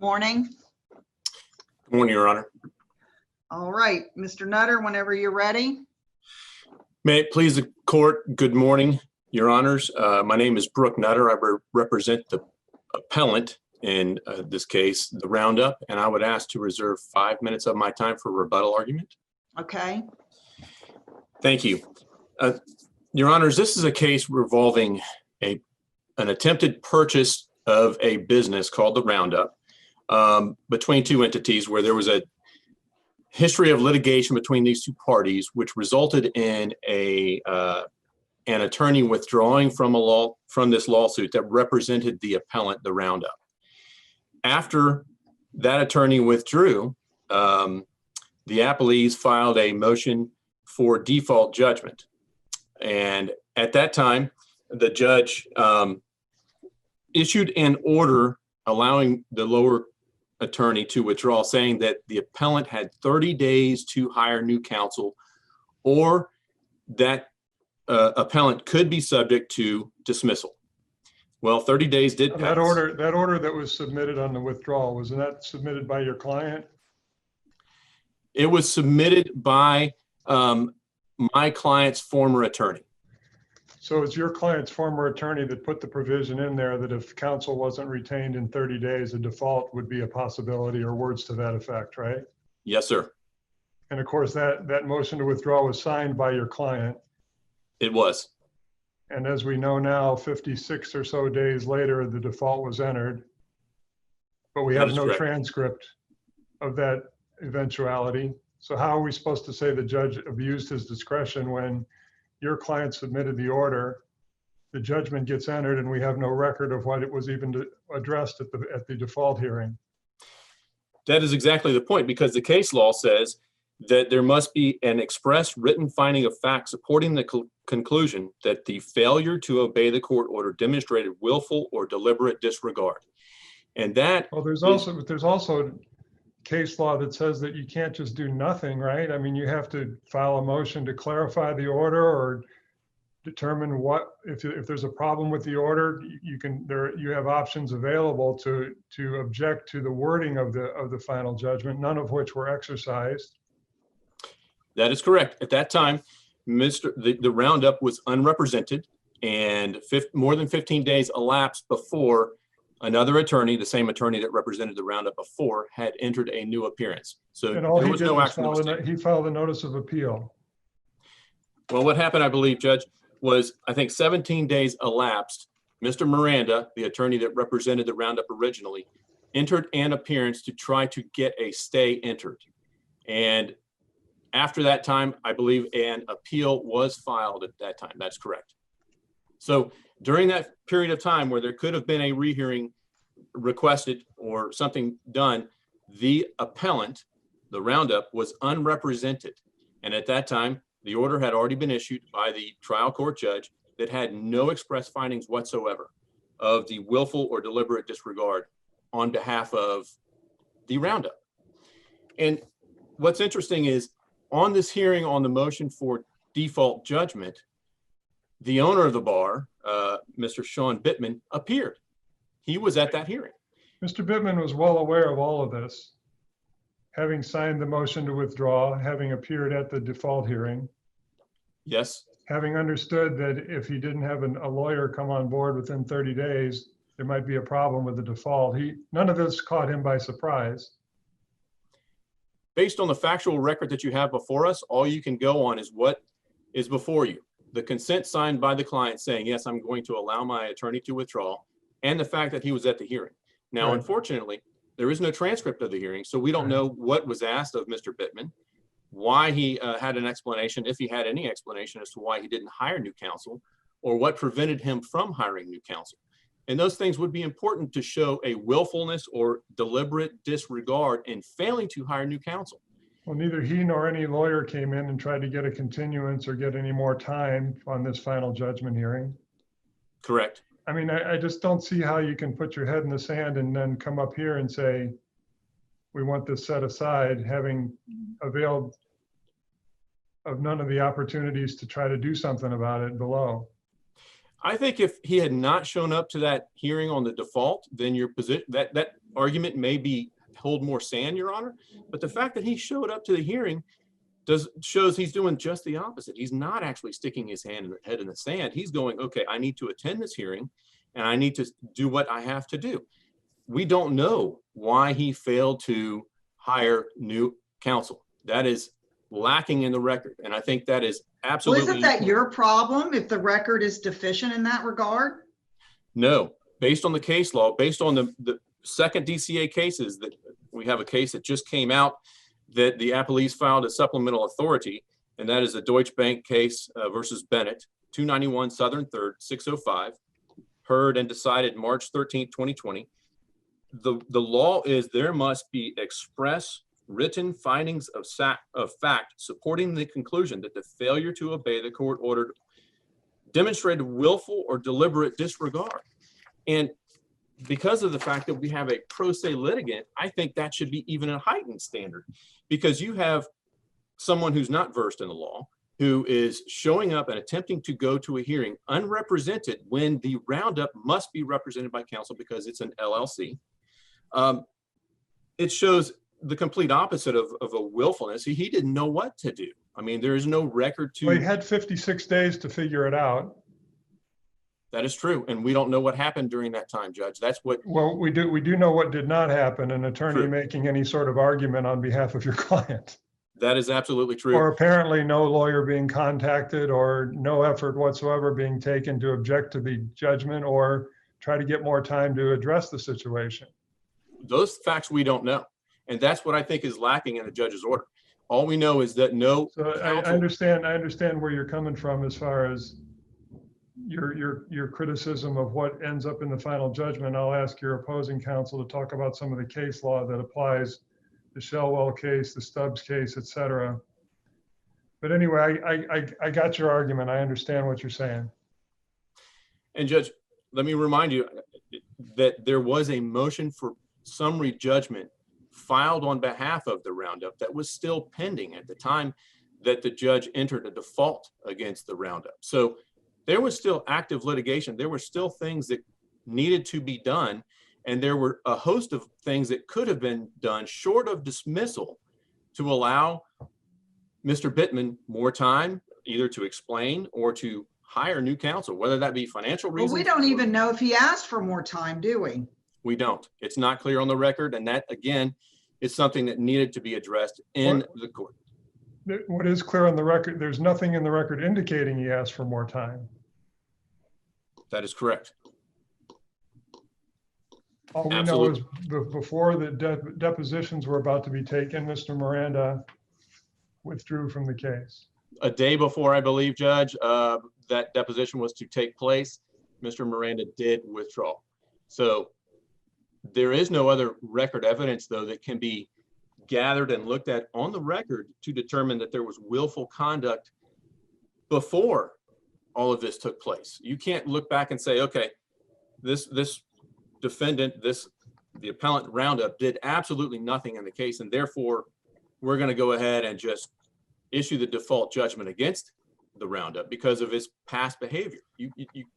Morning. Good morning, Your Honor. All right, Mr. Nutter, whenever you're ready. May it please the court, good morning, Your Honors. My name is Brooke Nutter. I represent the appellant in this case, the Roundup, and I would ask to reserve 5 minutes of my time for rebuttal argument. Okay. Thank you. Your Honors, this is a case revolving an attempted purchase of a business called the Roundup between two entities where there was a history of litigation between these two parties, which resulted in an attorney withdrawing from this lawsuit that represented the appellant, the Roundup. After that attorney withdrew, the appellees filed a motion for default judgment. And at that time, the judge issued an order allowing the lower attorney to withdraw, saying that the appellant had 30 days to hire new counsel, or that appellant could be subject to dismissal. Well, 30 days did pass. That order that was submitted on the withdrawal, wasn't that submitted by your client? It was submitted by my client's former attorney. So it's your client's former attorney that put the provision in there that if counsel wasn't retained in 30 days, a default would be a possibility, or words to that effect, right? Yes, sir. And of course, that motion to withdraw was signed by your client. It was. And as we know now, 56 or so days later, the default was entered. But we have no transcript of that eventuality. So how are we supposed to say the judge abused his discretion when your client submitted the order, the judgment gets entered, and we have no record of what it was even addressed at the default hearing? That is exactly the point, because the case law says that there must be an express written finding of fact supporting the conclusion that the failure to obey the court order demonstrated willful or deliberate disregard. And that— well, there's also case law that says that you can't just do nothing, right? I mean, you have to file a motion to clarify the order or determine what, if there's a problem with the order, you have options available to object to the wording of the final judgment, none of which were exercised. That is correct. At that time, the Roundup was unrepresented, and more than 15 days elapsed before another attorney, the same attorney that represented the Roundup before, had entered a new appearance. So and all there he was did no was action. he filed a notice of appeal. Well, what happened, I believe, Judge, was I think 17 days elapsed. Mr. Miranda, the attorney that represented the Roundup originally, entered an appearance to try to get a stay entered. And after that time, I believe an appeal was filed at that time. That's correct. So during that period of time where there could have been a rehearing requested or something done, the appellant, the Roundup, was unrepresented. And at that time, the order had already been issued by the trial court judge that had no express findings whatsoever of the willful or deliberate disregard on behalf of the Roundup. And what's interesting is, on this hearing on the motion for default judgment, the owner of the bar, Mr. Sean Bittman, appeared. He was at that hearing. Mr. Bittman was well aware of all of this, having signed the motion to withdraw, having appeared at the default hearing. Yes. Having understood that if he didn't have a lawyer come on board within 30 days, there might be a problem with the default. None of this caught him by surprise. Based on the factual record that you have before us, all you can go on is what is before you. The consent signed by the client saying, yes, I'm going to allow my attorney to withdraw, and the fact that he was at the hearing. Now, Right. Unfortunately, there is no transcript of the hearing, so we don't know what was asked of Mr. Bittman, why he had an explanation, if he had any explanation as to why he didn't hire new counsel, or what prevented him from hiring new counsel. And those things would be important to show a willfulness or deliberate disregard in failing to hire new counsel. Well, neither he nor any lawyer came in and tried to get a continuance or get any more time on this final judgment hearing. Correct. I mean, I just don't see how you can put your head in the sand and then come up here and say, we want this set aside, having availed of none of the opportunities to try to do something about it below. I think if he had not shown up to that hearing on the default, then your position, that argument may hold more sand, Your Honor, but the fact that he showed up to the hearing shows he's doing just the opposite. He's not actually sticking his head in the sand. He's going, okay, I need to attend this hearing and I need to do what I have to do. We don't know why he failed to hire new counsel. That is lacking in the record. And I think that is absolutely. Well, isn't that your problem if the record is deficient in that regard? No, based on the case law, based on the second DCA cases, that we have a case that just came out that the appellees filed a supplemental authority, and that is the Deutsche Bank case versus Bennett, 291 Southern 3rd, 605, heard and decided March 13th, 2020. The law is there must be express written findings of fact supporting the conclusion that the failure to obey the court ordered demonstrated willful or deliberate disregard. And because of the fact that we have a pro se litigant, I think that should be even a heightened standard, because you have someone who's not versed in the law, who is showing up and attempting to go to a hearing unrepresented when the roundup must be represented by counsel because it's an LLC. It shows the complete opposite of a willfulness. He didn't know what to do. I mean, there is no record to. Well, he had 56 days to figure it out. That is true, and we don't know what happened during that time, Judge. That's what. Well, we do know what did not happen. An attorney True. Making any sort of argument on behalf of your client. That is absolutely true. Or apparently no lawyer being contacted, or no effort whatsoever being taken to object to the judgment or try to get more time to address the situation. Those facts we don't know, and that's what I think is lacking in the judge's order. All we know is that no. So I understand where you're coming from as far as your criticism of what ends up in the final judgment. I'll ask your opposing counsel to talk about some of the case law that applies, the Shellwell case, the Stubbs case, et cetera. But anyway, I got your argument. I understand what you're saying. And Judge, let me remind you that there was a motion for summary judgment filed on behalf of the roundup that was still pending at the time that the judge entered a default against the roundup. So there was still active litigation. There were still things that needed to be done. And there were a host of things that could have been done short of dismissal to allow Mr. Bittman more time, either to explain or to hire new counsel, whether that be financial reasons. Well, we don't even know if he asked for more time, do we? We don't. It's not clear on the record. And that, again, is something that needed to be addressed in the court. What is clear on the record, there's nothing in the record indicating he asked for more time. That is correct. All we know is before the depositions were about to be taken, Mr. Miranda withdrew from the case. A day before, I believe, Judge, that deposition was to take place, Mr. Miranda did withdraw. So there is no other record evidence, though, that can be gathered and looked at on the record to determine that there was willful conduct before all of this took place. You can't look back and say, okay, this defendant, the appellant roundup did absolutely nothing in the case, and therefore we're going to go ahead and just issue the default judgment against the roundup because of his past behavior.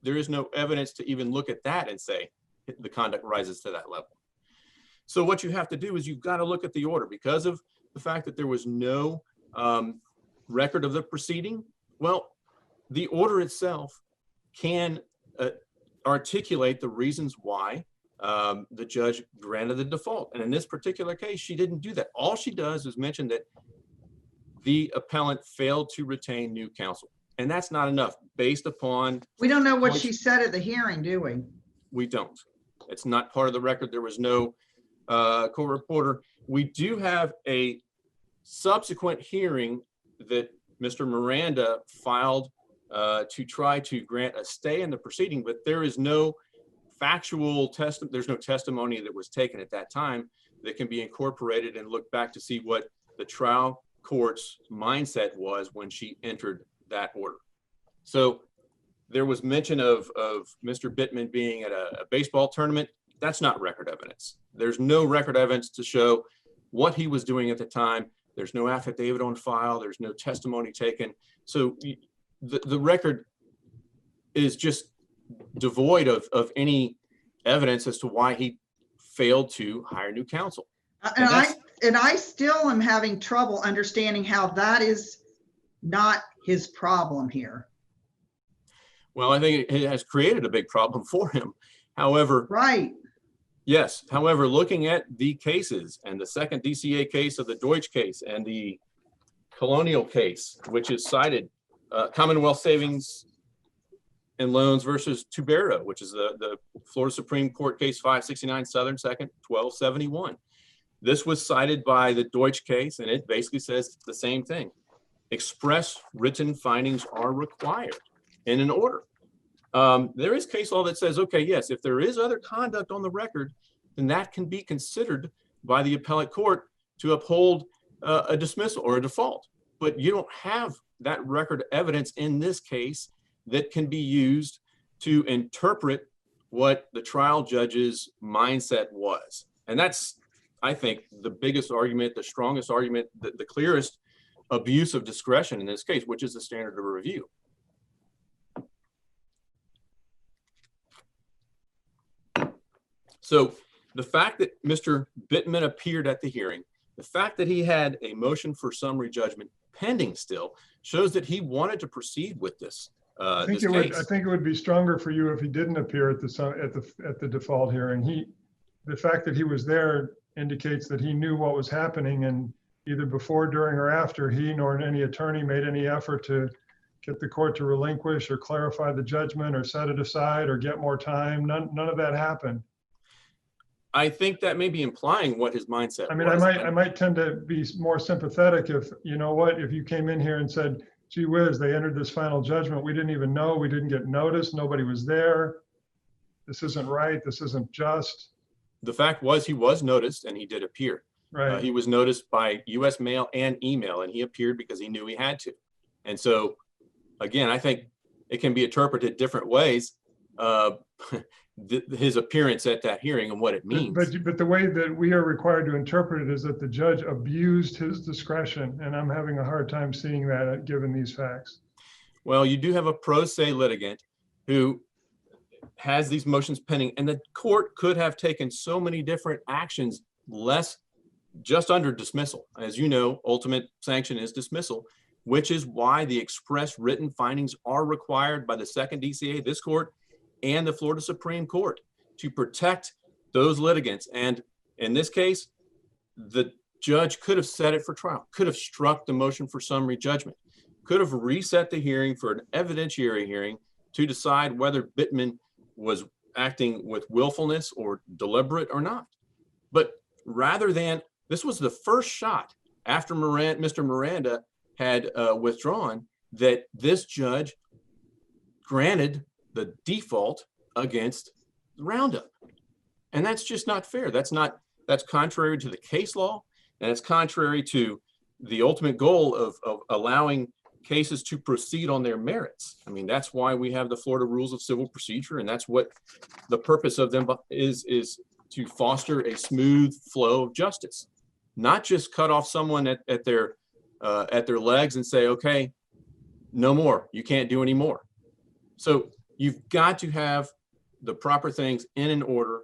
There is no evidence to even look at that and say the conduct rises to that level. So what you have to do is you've got to look at the order. Because of the fact that there was no record of the proceeding, well, the order itself can articulate the reasons why the judge granted the default. And in this particular case, she didn't do that. All she does is mention that the appellant failed to retain new counsel. And that's not enough based upon. We don't know what she said at the hearing, do we? We don't. It's not part of the record. There was no court reporter. We do have a subsequent hearing that Mr. Miranda filed to try to grant a stay in the proceeding, but there is no factual testimony. There's no testimony that was taken at that time that can be incorporated and look back to see what the trial court's mindset was when she entered that order. So there was mention of Mr. Bittman being at a baseball tournament. That's not record evidence. There's no record evidence to show what he was doing at the time. There's no affidavit on file. There's no testimony taken. So the record is just devoid of any evidence as to why he failed to hire new counsel. And I still am having trouble understanding how that is not his problem here. Well, I think it has created a big problem for him. However, Right. yes. However, looking at the cases and the second DCA case of the Deutsch case and the Colonial case, which is cited, Commonwealth Savings and Loans versus Tubero, which is the Florida Supreme Court case 569 Southern 2nd 1271. This was cited by the Deutsch case, and it basically says the same thing. Express written findings are required in an order. There is case law that says, okay, yes, if there is other conduct on the record, then that can be considered by the appellate court to uphold a dismissal or a default. But you don't have that record evidence in this case that can be used to interpret what the trial judge's mindset was. And that's, I think, the biggest argument, the strongest argument, the clearest abuse of discretion in this case, which is the standard of review. So the fact that Mr. Bittman appeared at the hearing, the fact that he had a motion for summary judgment pending still, shows that he wanted to proceed with this. I think it would be stronger for you if he didn't appear at the default hearing. The fact that he was there indicates that he knew what was happening, and either before, during, or after, he nor any attorney made any effort to get the court to relinquish or clarify the judgment or set it aside or get more time. None of that happened. I think that may be implying what his mindset was. I might tend to be more sympathetic if, you know what, if you came in here and said, gee whiz, they entered this final judgment. We didn't even know. We didn't get notice. Nobody was there. This isn't right. This isn't just. The fact was he was noticed and he did appear. Right. He was noticed by U.S. mail and email, and he appeared because he knew he had to. And so, again, I think it can be interpreted different ways. His appearance at that hearing and what it means. But the way that we are required to interpret it is that the judge abused his discretion, and I'm having a hard time seeing that given these facts. Well, you do have a pro se litigant who has these motions pending, and the court could have taken so many different actions, less just under dismissal. As you know, ultimate sanction is dismissal, which is why the express written findings are required by the second DCA, this court, and the Florida Supreme Court to protect those litigants. And in this case, the judge could have set it for trial, could have struck the motion for summary judgment, could have reset the hearing for an evidentiary hearing to decide whether Bittman was acting with willfulness or deliberate or not. But rather than, this was the first shot after Mr. Miranda had withdrawn, that this judge granted the default against Roundup. And that's just not fair. That's contrary to the case law, and it's contrary to the ultimate goal of allowing cases to proceed on their merits. I mean, that's why we have the Florida Rules of Civil Procedure, and that's what the purpose of them is to foster a smooth flow of justice, not just cut off someone at their legs and say, okay, no more, you can't do any more. So you've got to have the proper things in an order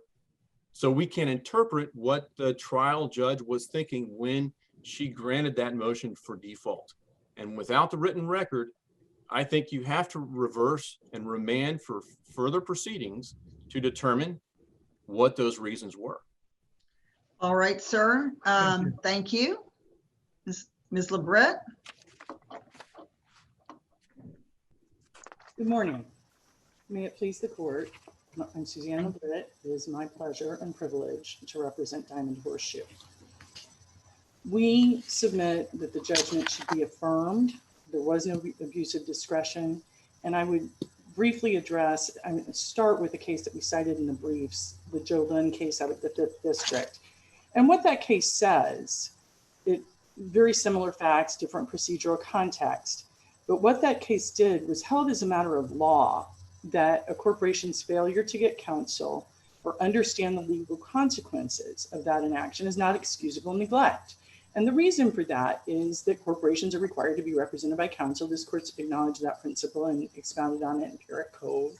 so we can interpret what the trial judge was thinking when she granted that motion for default. And without the written record, I think you have to reverse and remand for further proceedings to determine what those reasons were. All right, sir. Thank you. Ms. LeBret. Good morning. May it please the court. I'm Suzanne LeBret. It is my pleasure and privilege to represent Diamond Horseshoe. We submit that the judgment should be affirmed. There was no abuse of discretion. And I would briefly address, I'm going to start with the case that we cited in the briefs, the Joe Lynn case out of the 5th District. And what that case says, very similar facts, different procedural context. But what that case did was held as a matter of law that a corporation's failure to get counsel or understand the legal consequences of that inaction is not excusable neglect. And the reason for that is that corporations are required to be represented by counsel. This court's acknowledged that principle and expounded on it in Pyrrhic Cove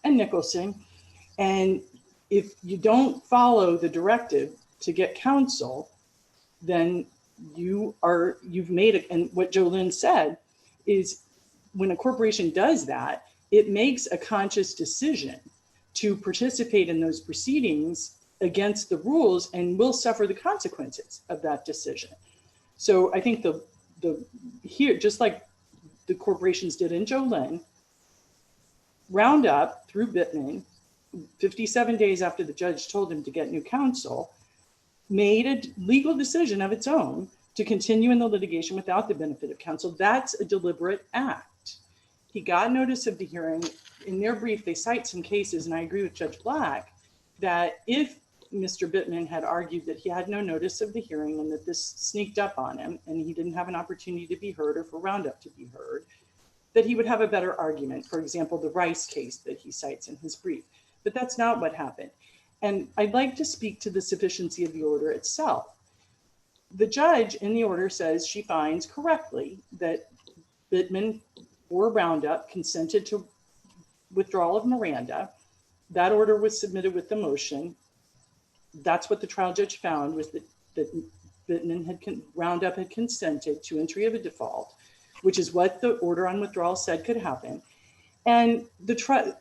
and Nicholson. And if you don't follow the directive to get counsel, then you've made it. And what Jolynn said is when a corporation does that, it makes a conscious decision to participate in those proceedings against the rules and will suffer the consequences of that decision. So I think here, just like the corporations did in Jolynn, Roundup through Bittman, 57 days after the judge told him to get new counsel, made a legal decision of its own to continue in the litigation without the benefit of counsel. That's a deliberate act. He got notice of the hearing. In their brief, they cite some cases, and I agree with Judge Black, that if Mr. Bittman had argued that he had no notice of the hearing and that this sneaked up on him and he didn't have an opportunity to be heard or for Roundup to be heard, that he would have a better argument. For example, the Rice case that he cites in his brief. But that's not what happened. And I'd like to speak to the sufficiency of the order itself. The judge in the order says she finds correctly that Bittman or Roundup consented to withdrawal of Miranda. That order was submitted with the motion. That's what the trial judge found, was that Bittman Roundup had consented to entry of a default, which is what the order on withdrawal said could happen. And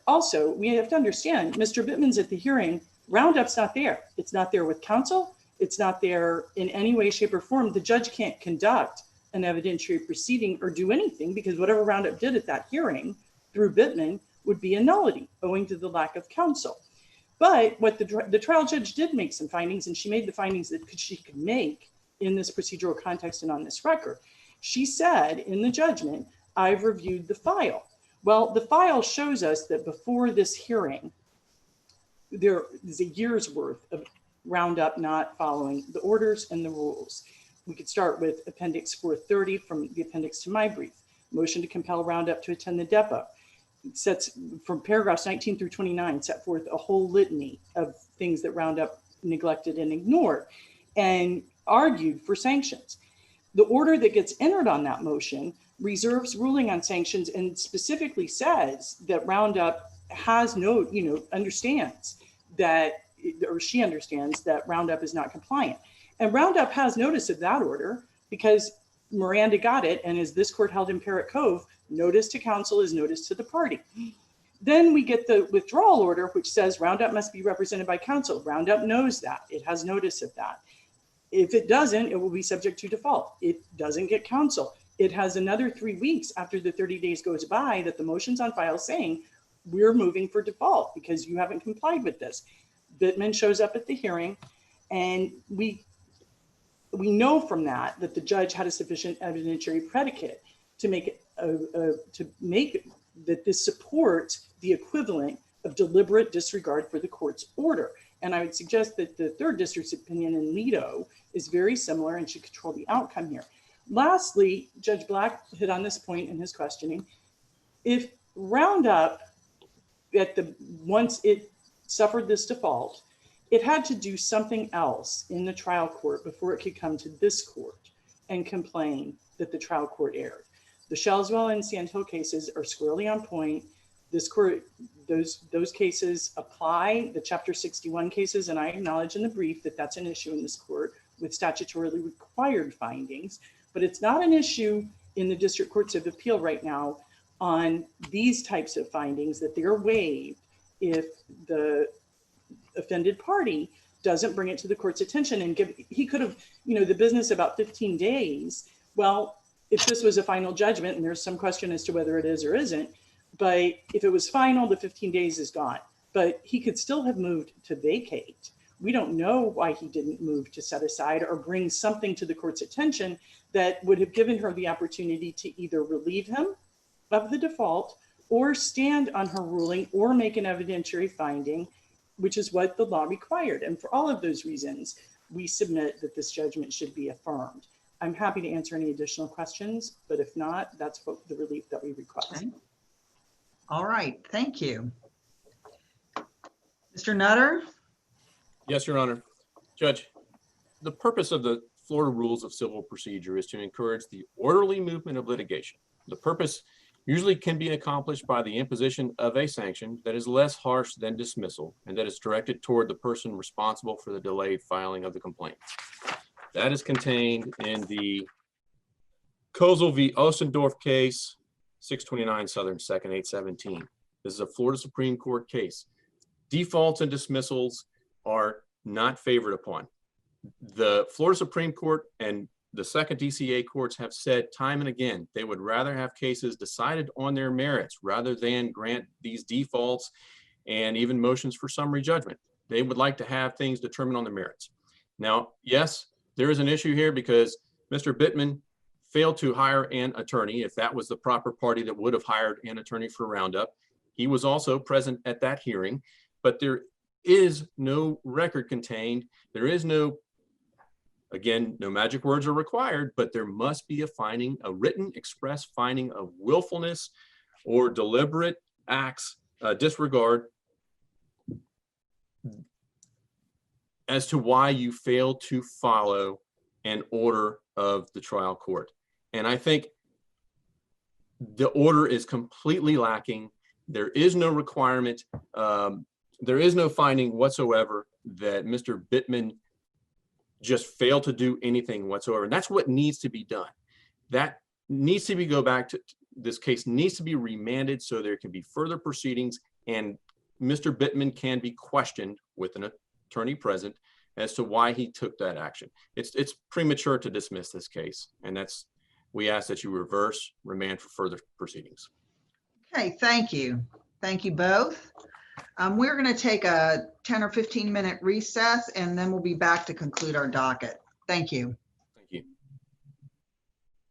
also, we have to understand, Mr. Bittman's at the hearing, Roundup's not there. It's not there with counsel. It's not there in any way, shape, or form. The judge can't conduct an evidentiary proceeding or do anything because whatever Roundup did at that hearing through Bittman would be a nullity owing to the lack of counsel. But what the trial judge did make some findings, and she made the findings that she could make in this procedural context and on this record. She said in the judgment, I've reviewed the file. Well, the file shows us that before this hearing, there is a year's worth of Roundup not following the orders and the rules. We could start with Appendix 430 from the appendix to my brief. Motion to compel Roundup to attend the depot. It sets, from paragraphs 19 through 29, set forth a whole litany of things that Roundup neglected and ignored and argued for sanctions. The order that gets entered on that motion reserves ruling on sanctions and specifically says that Roundup has understands that, or she understands that Roundup is not compliant. And Roundup has notice of that order because Miranda got it, and as this court held in Parrot Cove, notice to counsel is notice to the party. Then we get the withdrawal order, which says Roundup must be represented by counsel. Roundup knows that. It has notice of that. If it doesn't, it will be subject to default. It doesn't get counsel. It has another 3 weeks after the 30 days goes by that the motion's on file saying, we're moving for default because you haven't complied with this. Bittman shows up at the hearing, and we know from that the judge had a sufficient evidentiary predicate to make that this supports the equivalent of deliberate disregard for the court's order. And I would suggest that the third district's opinion in Lido is very similar and should control the outcome here. Lastly, Judge Black hit on this point in his questioning. If Roundup, once it suffered this default, it had to do something else in the trial court before it could come to this court and complain that the trial court erred. The Shellswell and Sandhill cases are squarely on point. This court, those cases apply, the Chapter 61 cases, and I acknowledge in the brief that that's an issue in this court with statutorily required findings, but it's not an issue in the district courts of appeal right now on these types of findings that they're waived if the offended party doesn't bring it to the court's attention and he could have, the business about 15 days. Well, if this was a final judgment, and there's some question as to whether it is or isn't, but if it was final, the 15 days is gone. But he could still have moved to vacate. We don't know why he didn't move to set aside or bring something to the court's attention that would have given her the opportunity to either relieve him of the default or stand on her ruling or make an evidentiary finding, which is what the law required. And for all of those reasons, we submit that this judgment should be affirmed. I'm happy to answer any additional questions, but if not, that's what the relief that we request. Okay. All right, thank you. Mr. Nutter? Yes, Your Honor. Judge, the purpose of the Florida Rules of Civil Procedure is to encourage the orderly movement of litigation. The purpose usually can be accomplished by the imposition of a sanction that is less harsh than dismissal and that is directed toward the person responsible for the delayed filing of the complaint. That is contained in the Kozel v. Ostendorf case, 629 Southern 2nd, 817. This is a Florida Supreme Court case. Defaults and dismissals are not favored upon. The Florida Supreme Court and the second DCA courts have said time and again, they would rather have cases decided on their merits rather than grant these defaults and even motions for summary judgment. They would like to have things determined on the merits. Now, yes, there is an issue here because Mr. Bittman failed to hire an attorney, if that was the proper party that would have hired an attorney for Roundup. He was also present at that hearing, but there is no record contained. There is no, again, no magic words are required, but there must be a finding, a written express finding of willfulness or deliberate acts, disregard as to why you failed to follow an order of the trial court. And I think the order is completely lacking. There is no requirement. There is no finding whatsoever that Mr. Bittman just failed to do anything whatsoever. And that's what needs to be done. That needs to be this case needs to be remanded so there can be further proceedings and Mr. Bittman can be questioned with an attorney present as to why he took that action. It's premature to dismiss this case. And we ask that you reverse, remand for further proceedings. Okay, thank you. Thank you both. We're going to take a 10 or 15 minute recess and then we'll be back to conclude our docket. Thank you.